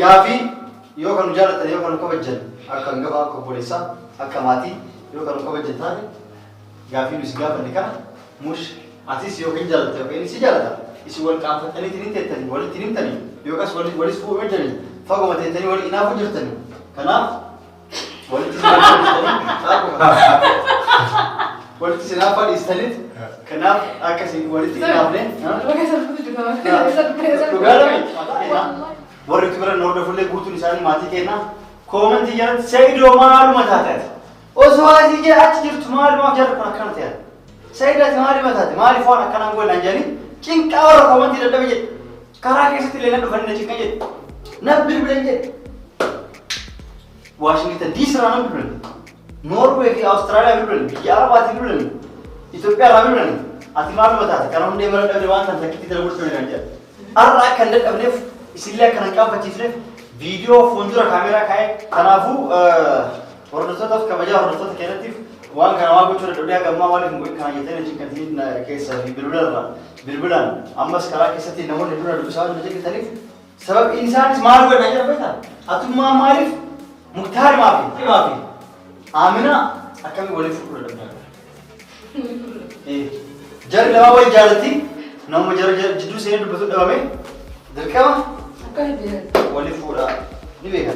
قافي يوكل جالت يوكل كوبجن أكن قبا كوبوليسا أكماتي يوكل كوبجن ثاني قافي نسقاف اللي كان مش عتيس يوكل جالت يوكل سجالتا يسوي الكافة تاني تاني ولا تنين تاني يوكاس ولا سفو وجني فقوم تاني ولا إناف وجرتني كناف ولا ولا تسناف الاستند كناف أكسي ولا تسناف لين ورّي كبر النور دفول لي قوتو نساني ماتي كنا كومن تيجان سيدو مالو متاتات وسواسي جي أتجر تمال ما جر كنا كنا تيار سيدا تمالي متات مالي فون كنا نقول نجاني كين كاور كومن تيجان دبي كراكي ستيلنا دفن نجيك نجيت نبل بلنجت واشنطن دي سي رانا بلن نوروي في أستراليا بلن يارباتي بلن إثيوبيا رامي بلن أتمال متات كنا هم ديمرن دبلوان تنتكتي تلبور سوي نجار أرى كندت أبنف إسلام كنا كم بتشوفه فيديو فونجرا كاميرا كاي تنافو ورنتوتاف كبجا ورنتوت كيرتيف وان كان واقع شو الدنيا كم ما والي مقول كان يتنى شيء كثير كيس في بلبلان أما سكرا كيستي نمون نقول بسؤال نجيك تاني سبب إنسان ما هو نجار بيتا أتوم ما معرف مختار ما في آمنا أكمل ولي فكرة الدنيا إيه جار لما وين جارتي نوم جار جدو سيد بسوط دوامي دركما ولي فورا نبيها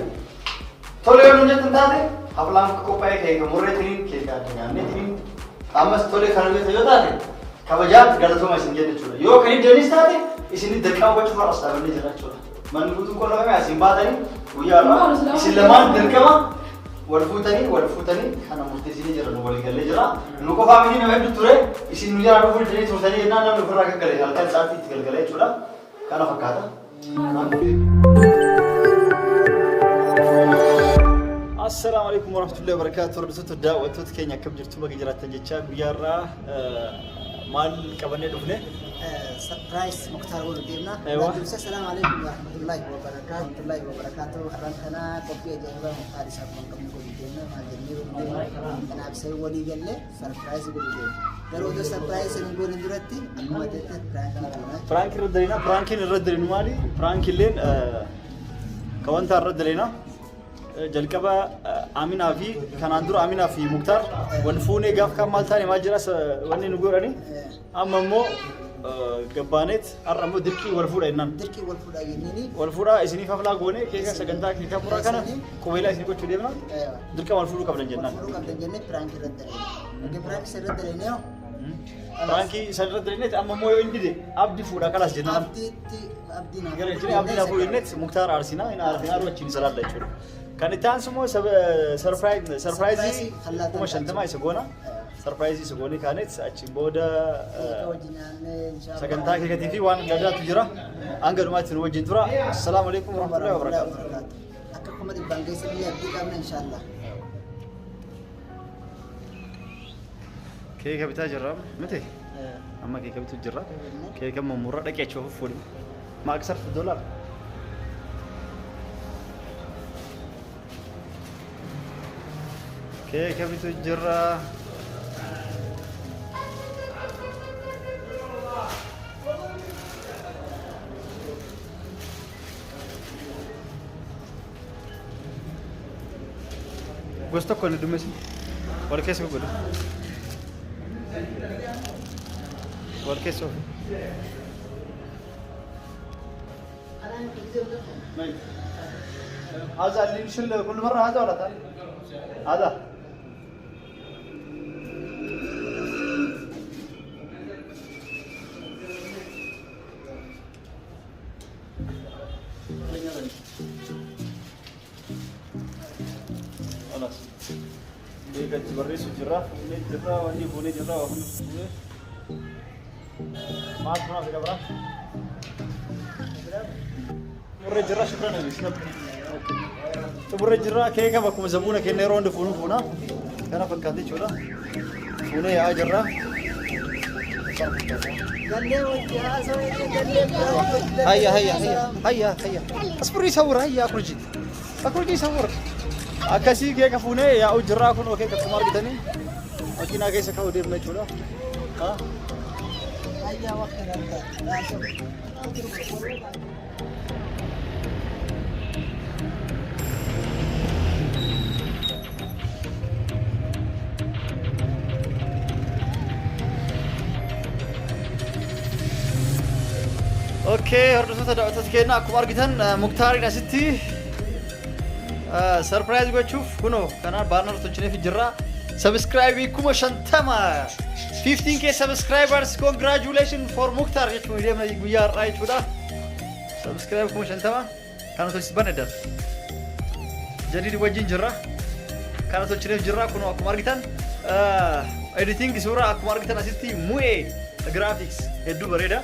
تولي يوم نجت نتاعه أفلام كوباي كيك مورتين كيك يعني تين أما تولي خانوي تجوتاته كبجات قالتهم ما سنجد تشولا يو كني دنيس تاته إسني دركما بتشوفه أصلا بني جرا تشولا من بتوم كلهم هم عسيم باتني ويا الله إسلام دركما والفوتني أنا مستسيني جرا نقول قال لي جرا نوكو فاميلي نبي بتوره إسني نجار أبو فل دنيس وثاني إننا نقول راك كله هل كان ساعتي تقول لي تشولا كان فكاتا السلام عليكم ورحمة الله وبركاته. ردت الدعوة تذكرني كم جرت بقى جرات تجتشا بيارا مال كبرنا دفنة. سرپرایز مختار ولدينا. السلام عليكم ورحمة الله وبركاته. أرانتنا كوبي جاهبا مختار سابقا كم ولدينا ما جنبي ولدينا. أنا أبصر ولي جلّه سرپرایز ولدينا. درود سرپرایز نقول ندرتي أما تت فرانك ردينا فرانكين ردينا مالي فرانك اللين كون تار ردينا جلكبا أمينا في كان عندنا أمينا في مختار ونفوني قاف كم مال ثاني ما جلس وني نقولني أما مو قبانت أرمو دركي والفورا إنن دركي والفورا ينيني والفورا إسني ففلا قوني كيكا سكنتا كيكا برا كنا كويلا إسني كوتشو ديمنا دركا والفورا قبل الجنة قبل الجنة فرانكي ردينا لكن فرانكي سردينا فرانكي سردينا أما مو يندي أبدي فورا كلاس جنة أبدي قالت أبدي نابو ينت مختار أرسينا إن أرسينا روتشين سلالة يشوف كان تانسمو سرپرایزی وما شنتما يسقونا سرپرایزی سقوني كانت أشين بودا سكنتاك كتيفي وان جدات تجرا أنقل ما تنوجين ترى السلام عليكم ورحمة الله وبركاته أكرم البنكي سبيا بيكامل إن شاء الله كيف بتاجر متى أما كيف بتجرا كيف كم مرة لك يشوف فولي ما أكثر في الدولار كيف بتجرا Gusto ko na dumesi. Wala keso ko. Wala keso. هذا اللي نشيل كل مرة هذا ولا ثاني؟ هذا. خلاص. دي كانت بريس وجرا، جرا وعندي فوني جرا وهم. ما أسمع في كبرة. مرة جرا شكرا نبي سنب. مرة جرا كيكا بكم زبونة كنا روند فونا. كنا فكرتي شولا. فونا يا جرا. هيا اصبري صور هيا اخرجي صور اكاسي كيك فونه يا اجرا كون اوكي كتمار بدني اكينا كيس كاو ديب نچولا ها هيا وقت اوكي هردوسة دعوتها كينا اكو ارغتن مختارين اسيتي سربرايز go تشوف كنو كانال بانر توچني في جرا سبسكرايب كوما شنتما 15k subscribers congratulations for مختار يچو ديم يا رايت ودا سبسكرايب كوما شنتما كانو توچ بندر jadi di wajin جرا كانو توچني جرا كنو اكو ارغتن editing surah aku margitan asitti mue graphics eddu bereda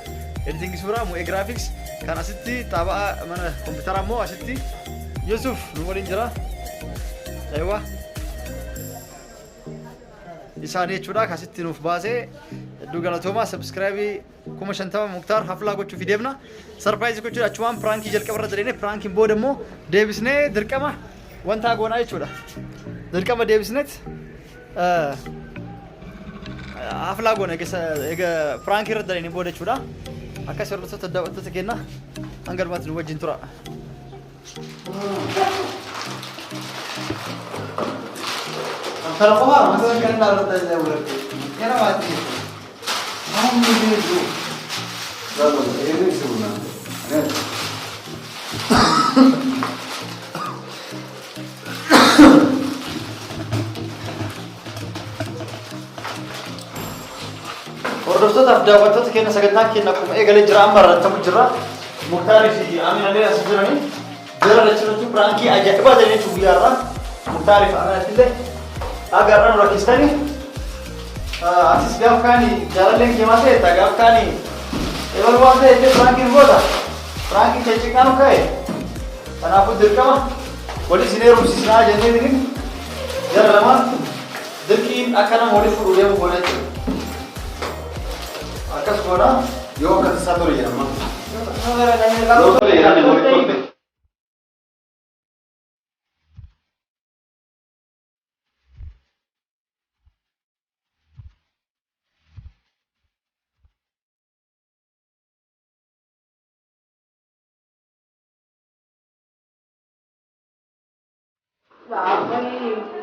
editing surah mue graphics kan asitti taba mana komputer mo asitti Yusuf nuwalin jira aywa isani chuda kasitti nuf base eddu galatoma subscribe kuma shantama muktar hafla gochu fidebna surprise gochu achuan prank jalqabra direne prank bo demo debisne dirqama wanta gona chuda dirqama debisnet afla gona ega prank irradani bode chuda akka sorto tadawta tekena angal mat nu wajin tura antara ko ma so kan na rada ja urat yana mati ham ni du dalo ene suna ne وردوسات أفداوتات كنا سجدنا كنا كم إيه قال جرا أمر تمو جرا مختار في أمين عليه أسجرني جرا لشلون برانكي أجا بعد اللي تبي يارا مختار في أنا كده أجرنا راكستاني أسيس جاب كاني جرا لين كيما سه تجاب كاني إبل واسه إيه برانكي نبودا برانكي كيف كانوا كاي أنا أقول دركما ولي سينيرو سيسنا جنيه دين جرا لما دركين أكنا مولي فروديا مبونة akas gona yo kan satu ya ma no to ya ne mori korte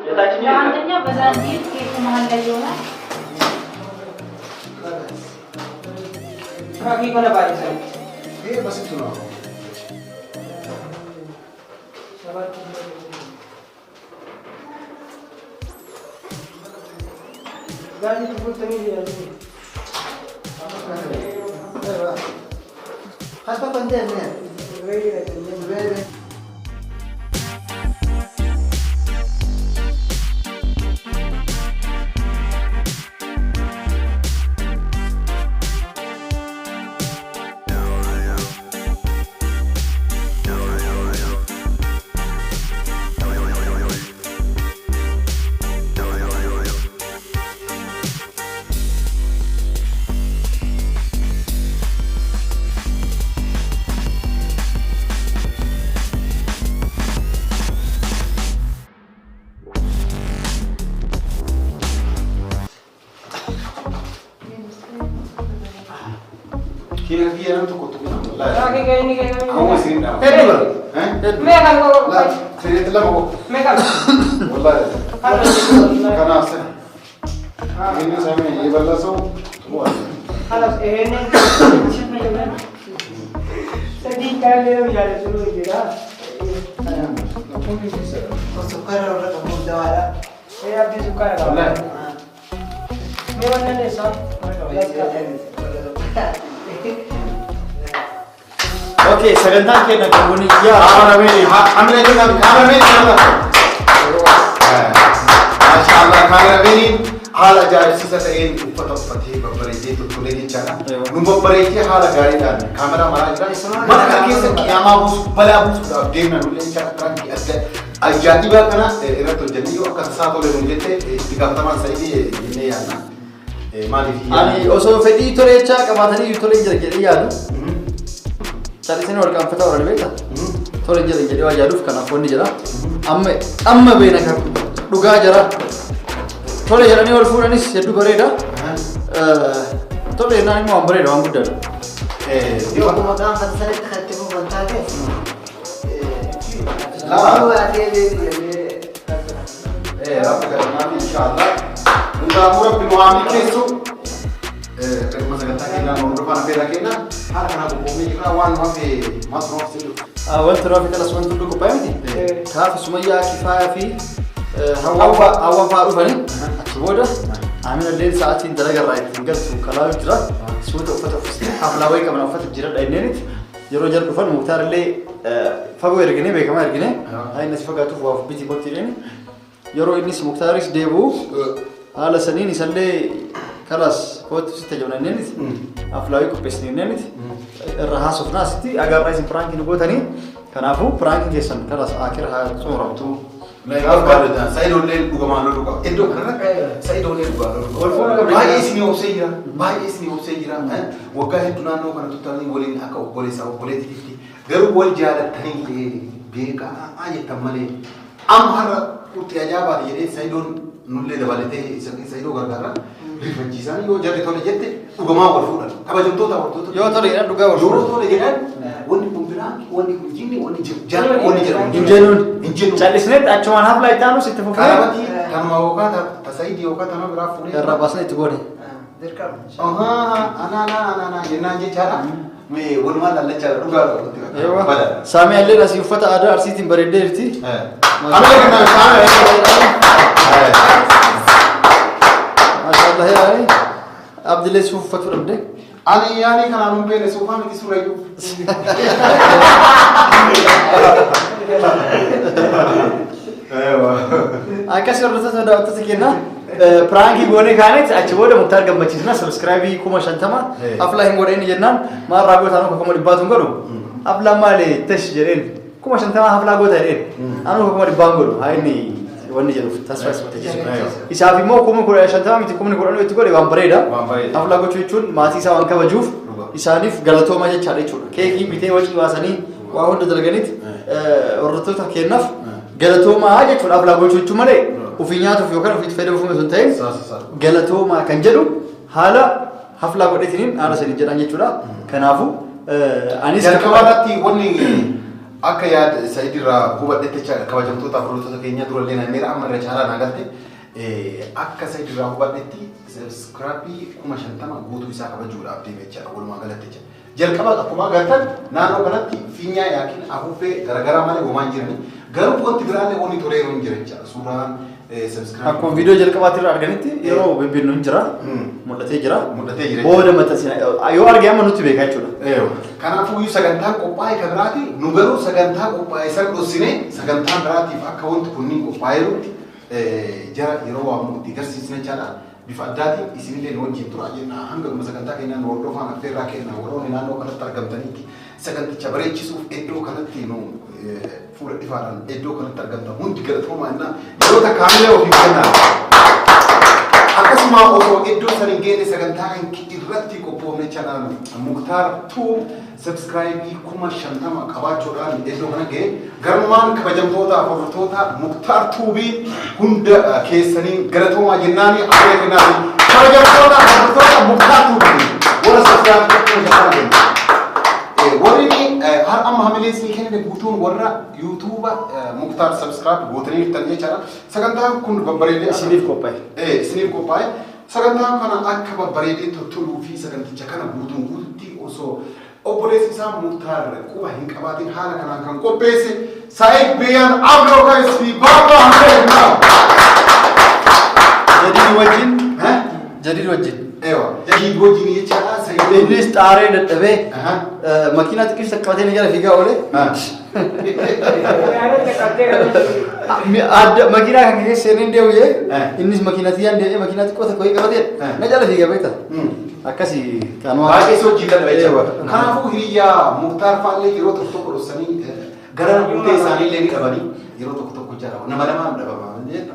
ya tanya bazandir ke mahalla jona Kaki mana baik saya? Iya pasti tu lah. Sabar. Gani tu tani dia ni. Apa pandai ni? Very. Kira nanti kutu kuna. Kaki kayak ini. Kamu sih dah. Terus. Mereka kau. Saya telah mau. Mereka. Wallahi. Karena saya. Ini saya ini ibadah so. Halas ini. Sedih kan dia bicara dulu dia. Sukar orang kamu dawara. Saya habis sukar. Wallahi. Memang ni sah. Oke, sebentar kita kembali ya. Ambil aja kamera ini. Masyaallah kamera ini hala jadi sisa saya ini foto pati beberapa itu tulis di sana. Numpak beberapa hala gari dan kamera mana jadi. Mana kisah kiamat bus bala bus game na nulis cara terang kiasnya. Jadi bahkan era tu jadi yo akan satu le nulis di kamera saya ini ya na. Mali. Ani oso fedi itu leca kamatani itu le jadi ya. Cari sini orang kampung orang beta. Tolong jadi wajaruf karena phone ni jala. Amma bena kan duga jara. Tolong jala ni orang phone ni setu bereda. Tolong nani mau bereda orang budak. Yo aku makan kan saya tak ketemu bantal ke. Lah. Ada apa kerana insyaallah. Untuk murah bimuami kesu. Kerana sagantaa kennaa hordofaan affeerraa kennaa haala kanaa qophoofnee jirra waan hafe maas nuuf sillu. Wanti nuuf kanas wanti hunduu qophaa'e miti. Kaafi Sumayyaa Kifaaya fi Hawwaan fa'aa dhufanii achi booda Amina illee sa'aatiin dalagarraa ittiin galtu kalaa jira. Suuta uffata uffisnee haflaa wayii qabna uffata jiradha inneeniti. Yeroo jala dhufan Muktaar illee fagoo erginee beekamaa erginee inni as fagaatuuf waaf biti qotti jedhani. Yeroo innis Muktaaris deebi'u haala saniin isallee kalas kootti sitti tajaajilan inneeniti. Haflaa wayii qopheessine inneeniti. Irra haasofnaa asitti agarraa isin piraankiin gootanii. Kanaafuu piraankiin keessan kalas akira haa xumuramtu. Sa'idoollee dhugamaan loluu qaba. Iddoo kanarra sa'idoollee dhugaa loluu qaba. Baay'ee isinii obsee jira. Baay'ee isinii obsee jira. Waggaa hedduu naannoo kana tuttanii waliin akka obboleessaa obboleettiitti garuu wal jaalattanii beekaa jettan malee amma har'a turtii ajaa'ibaati jedhee sa'idoon nullee dabalatee sa'idoo gargaara. Rifachiisaan yoo jarri tole jette dhugamaa wal fuudhan. Kabajamtoota hordoota. Yoo tole jedhan dhugaa wal fuudhan. Yoo tole jedhan wanni kun biraa wanni kun jinni wanni jaalala wanni jedhamu. Injeenuun. Injeenuun. Callisneet achumaan haflaa itti aanu sitti fufee. Kanamatti kanuma yookaan tasayidii yookaan tanuma biraa fuudhee. Irraa baasnee itti goone. Ana jennaan jechaadha. Mee walumaa lallachaa dhugaa Saamii illee asii uffata aadaa Arsiitiin bareeddee jirti. Maashaallah yaa'e Abdilee suuf uffatu fudhamde. Ani yaani kanaan humbeen suufaa miti suurayyuu. Akkasii hordoftoota daawwattoota keenyaa piraangii goonee kaanetti achi booda Muktaar gammachiisna sabskiraayibii 50,000 aflaa hin godheen jennaan maal raagootaan akka kuma dhibbaatuun godhu aflaa maali tash jedheen 50,000 aflaa goota jedheen anu kuma dhibbaan godhu haa inni wanni jedhuuf tasfaa ismate jechuudha. Isaaf immoo kuma 50,000 miti kumni 10 itti godhe waan bareeda aflaa gochuu jechuun maatii isaa waan kabajuuf isaaniif galatooma jechaadha jechuudha. Keekii bitee wacii baasanii waa hunda dalaganitti hordoftoota keenyaaf galatoomaa jechuudha aflaa gochuu jechuun malee ofii nyaatuuf yookaan ofiitti fayyadamuuf osoo hin ta'in galatoomaa kan jedhu haala haflaa godhetiniin haala saniin jedhan jechuudha. Kanaafuu anis jalqabaatti wanni akka yaada sa'idirraa hubadhetti kabajamtoota hordoftoota keenya durallee naanneera amma irra caalaa naagalte akka sa'idirraa hubadhetti sabskiraabii 50,000 guutuu isaa kabajuudhaaf deemee jechaadha walumaa galatti jecha. Jalqaba akkuma agartan naannoo kanatti fiinyaa yookiin afuuffee garaagaraa malee homaan jirani garuu wanti biraallee wanni tolee yeroo hin jira jechaadha. Suuraan akkuma viidiyoo jalqabaatti irraa arganitti yeroo bibbiin hin jira mul'atee jira booda maxxansina yoo arge amma nutti beekaa jechuudha. Kanaafuu sagantaan qophaa'e kan biraati nu garuu sagantaa qophaa'e san dhossine sagantaa biraatiif akka wanti kunniin qophaa'eerutti jara yeroo waamutti garsiisna jechaadha. Bifa addaatiin isinillee nu wajjin tura jenna hanga dhuma sagantaa keenyaan nu hordofaan affeerraa kenna warroonni naannoo kanatti argamtanitti saganticha bareechisuuf iddoo kanatti nu fuula ifaadhaan iddoo kanatti argamtan hundi galatoomaa innaa yeroo takka hamilee ofii kennaa. Akkasuma osoo iddoo san hin geenne sagantaa irratti qophoofne jechaadhaan Muktaar tuu sabskiraayibii 50,000 qabaachuudhaan iddoo kana ga'e garumaan kabajamtoota hordoftoota Muktaar tuubii hunda keessanii galatoomaa jennaani affeerraa kennaati. Kabajamtoota hordoftoota Muktaar tuubii warra sabskiraayibii warri har amma hamilee isinii kennine guutuun warra yuutuuba Muktaar sabskiraayib gootanii jirtan jechaadha. Sagantaan kun babbareedee isiniif qophaa'e. Isiniif qophaa'e. Sagantaan kana akka babbareedee toluu fi saganticha kana guutuun guututti osoo obboleessi isaa Muktaar quba hin qabaatiin haala kanaan kan qopheesse Sa'iid Biyyaan Abdoo fi Baabaa Hamdee Jadiid wajjin. Jadiid wajjin jechaadha. Innis xaaree dadhabee makiinaa xiqqeessa qabatee ni jala fiigaa oole. Makiinaa kan keessa seenee deemu jee innis makiinaa tiyyaan deemee makiinaa xiqqoo tokko qabatee na jala fiigaa beekta. Akkasii kanuma. Baay'ee sochii dadhabee jechuudha. Kanaafuu hiriyaa Muktaar fa'aallee yeroo tokko dhossanii gara buutee isaaniillee ni dhabanii yeroo tokko jedhama nama lamaan dhabamaa jechuudha.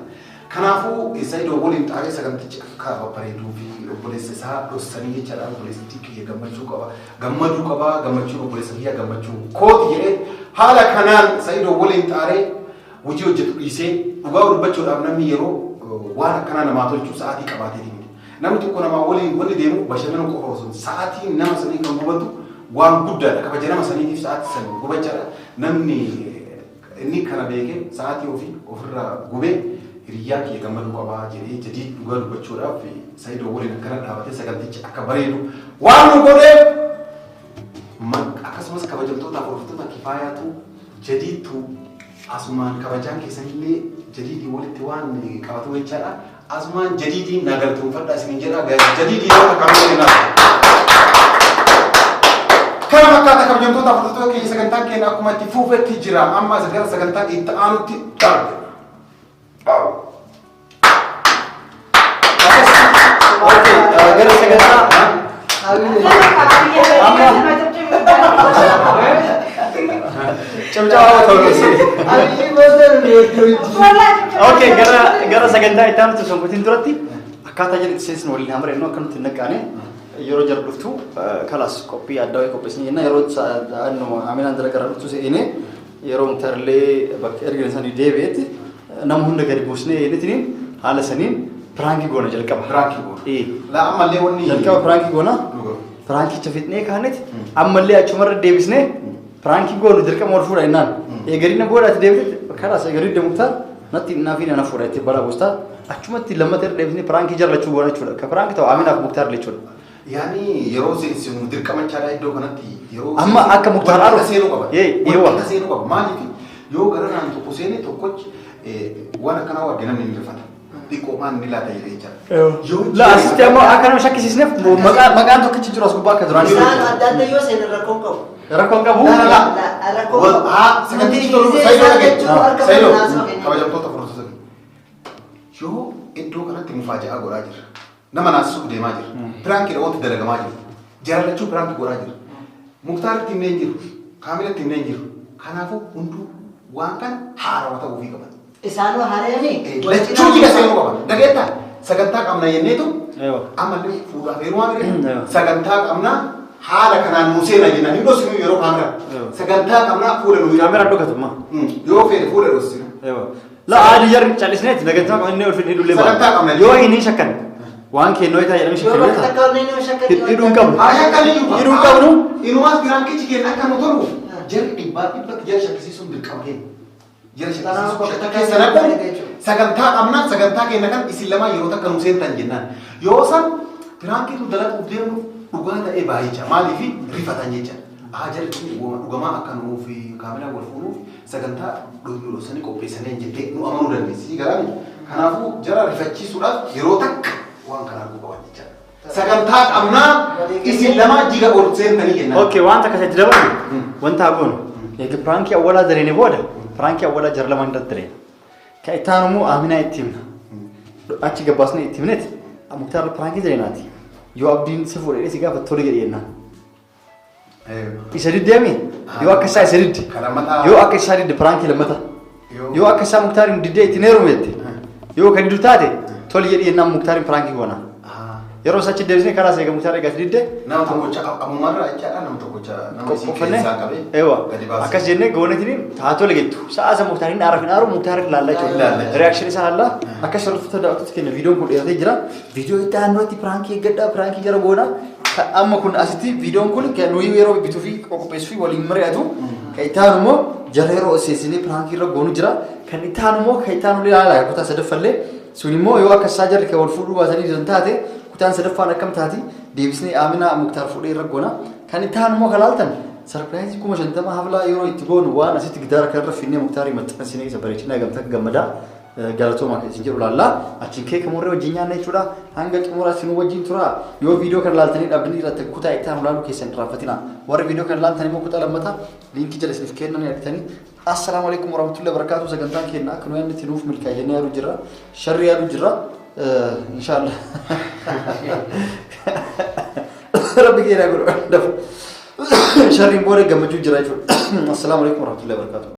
Kanaafuu Sa'iidoo waliin xaaree saganticha akka babbareeduu fi obboleessa isaa dhossanii jechaadha. Obboleessi kiyya gammachuu qaba. Gammaduu qaba. Gammachuun obboleessa kiyya gammachuu kooti jedhee haala kanaan Sa'iidoo waliin xaaree hojii hojjetu dhiisee dhugaa dubbachuudhaaf namni yeroo waan akkanaa namaa tolchuu sa'aatii qabaatee deemudha. Namni tokko namaa waliin wanni deemu bashannana qofa osoo sa'aatiin nama sanii kan gubatu waan guddaadha. Kabaja nama saniitiif sa'aatii san gubachaadha. Namni inni kana beekee sa'aatii ofii ofirraa gubee hiriyaa kee gammadu qabaa jedhee jadii dhugaa dubbachuudhaaf Saayidoo waliin akkana dhaabatee saganticha akka bareedu waan nu godheef akkasumas kabajamtootaaf hordoftoota kifaayaatu jadiitu asumaan kabajaan keessanillee jadiidii walitti waan qabatu jechaadha. Asumaan jadiidiin nagartuunfadha isin jedha jadiidii yoo akkamii naa. Kana fakkaata kabajamtootaaf hordoftoota keenya sagantaan keenya akkuma itti fuufetti jira amma gara sagantaa itti aanutti darbe. Gara sagantaa Oke, gara sagantaa itti aanutti osoo hin duratti akkaataa jalatti seensin waliin hamareennu akka nuti hin naqaane yeroo jala dhuftu kalaas qophii adda wayii qopheessanii jenna yeroo Aminaan dalagaa irra dhuftu se'inee yeroo muktaarlee bakka erga isaanii deebi'etti nama hunda gadi buusnee jedhanii haala saniin piraangii goona jalqaba. Piraangii goona. Laa ammallee wanni jalqaba piraangii goona. Piraankicha fitnee kaanet ammallee achumarra deebisnee piraangii goonu dirqama wal fuudha jennaan. Eegariin boodaatti deebite kalaas eegarii muktaar natti naafi na fuudha itti bara boostaa achumatti lammata irra deebisnee piraangii jarlachuu goona jechuudha. Ka piraangii ta'u Aminaaf muktaar jechuudha. Yani yeroo seensisu dirqama chaadhaa iddoo kanatti yeroo amma akka muktaar akka seenuu qaba. Yeroo akka seenuu qaba. Maaliif yoo gara naan tokko seene tokkochi waan akkanaa waa namni ni rifata. Dhiqoo maan ni laata jedhee jira. La asitti ammoo akka nama shakkisiisneef maqaan tokkichi jiru as gubbaa akka duraan. Isaan adda adda yoo seene rakkoon qabu. Rakkoon qabu. Rakkoon sagantichi tolu Saayidoo kabajamtoota furdootaa. Yoo iddoo kanatti mufaaja'aa godhaa jira. Nama naasisuuf deemaa jira. Piraangii dhawootti dalagamaa jira. Jaalachuu piraangii godhaa jira. Muktaaritti hin jiru. Kaamilatti hin jiru. Kanaafuu hunduu waan kana haarawaa ta'uu fi qaban. Isaanoo hareemi. Lachuu jiga seenuu qaban. Dhageettaa sagantaa qabna jenneetu ammallee fuudhaaf heerumaa bire. Sagantaa qabna haala kanaan nu seena jenna. Hin dhosinu yeroo kaamira. Sagantaa qabna fuula nu kaamira dhokatuma. Yoo feene fuula dhosinu. La adi jar chalisneeti sagantaa qabna inni ulfin hidullee ba'a. Sagantaa qabna. Yoo inni shakkan. Waan kennoo itaa jedhame shakkan hidhuun qabnu. Hidhuun qabnu. Inumaas piraankichi keenya akka nu tolu jarri dhibbatti jara shakkisiisuun dirqama keenya. Jara shakkisiisuun shakka keessa naqu sagantaa qabna sagantaa keenya kan isin lama yeroo takka nu seentan jennaan. Yoo san piraankiitu dalaguuf deemnu dhugaa ta'ee baay'eecha maaliif rifatan jecha. Jarri dhugamaa akka nuuf kaamilaa wal fuunuuf sagantaa dhoosanii qopheessanii jettee nu amanuu dandeessi garaami. Kanaafuu jara rifachiisuudhaaf yeroo takka waan kanaa qaban jecha. Sagantaa qabnaa isin lama jiga ol seentanii jenna. Okay, wanta kasatti dabalu wanta goonu. Egaa pirankii awwalaa dareene booda pirankii awwalaa jar lama hin daddare. Ka itaanu Aminaa itti himna. Achi gabbaasnee itti himneeti. Muktaar pirankii dareenaati. Yoo abdiin si fuudhee si gaafa tole jedhee jennaan. Isa diddeemi yoo akka isaa isa didde yoo akka isaa didde pirankii lammata. Yoo akka isaa Muktaariin diddee itti neerumette. Yoo kan diddu taate tole jedhee jennaan Muktaariin pirankii goona. Yeroo sachi deebisnee karaa seega Muktaar egaa didde nama tokkocha ammumarraa jechaadha nama tokkocha nama si keessaa qabee eewa akkas jennee goonetiin haa tole gettu sa'a sa Muktaariin dhaaraaf dhaaru Muktaariin laallaa jechuudha reakshin isaa hallaa akkas hordoftoota daawwattoota keenya viidiyoon kun dhiyaatee jira viidiyoo itti aanutti pirankii eeggadhaa pirankii jara goona amma kun asitti viidiyoon kun nuyi yeroo bituu fi qopheessuu fi waliin mari'atu kan itti aanu immoo jara yeroo seesinee pirankii irra goonu jira kan itti aanu immoo kan itti aanu ilaalaa kutaa sadaffallee sun immoo yoo akka isaa jarri kan wal fuudhuu baatanii jiran taate kutaan sadaffaan akkam taati deebisnee Aminaa Muktaar fuudhee irra goona kan itti aanu immoo kalaaltan sarpiraayizii 50 haflaa yeroo itti goonu waan asitti gidaara kanarra finnee Muktaarii maxxansinee isa bareechinaa gamtaa gammadaa galatooma kan isin jedhu laallaa achiin keeka morree wajjin nyaanna jechuudha hanga xumuraa isin wajjin tura yoo viidiyoo kan laaltanii dhabdanii irratti kutaa itti aanu laaluu keessan raaffatina warri viidiyoo kan laaltanii immoo kutaa lammataa liinkii jala isiniif kennan argitanii assalaamu alaykum warahmatullahi wabarakatuh sagantaan keenya akka nu yaadnetti nuuf milkaa'e jennee yaaduu jirra sharri yaaduu jirra inshallah rabbi keenya godhu sharriin booda gammachuu jira jechuudha assalamu alaykum warahmatullahi wabarakatuh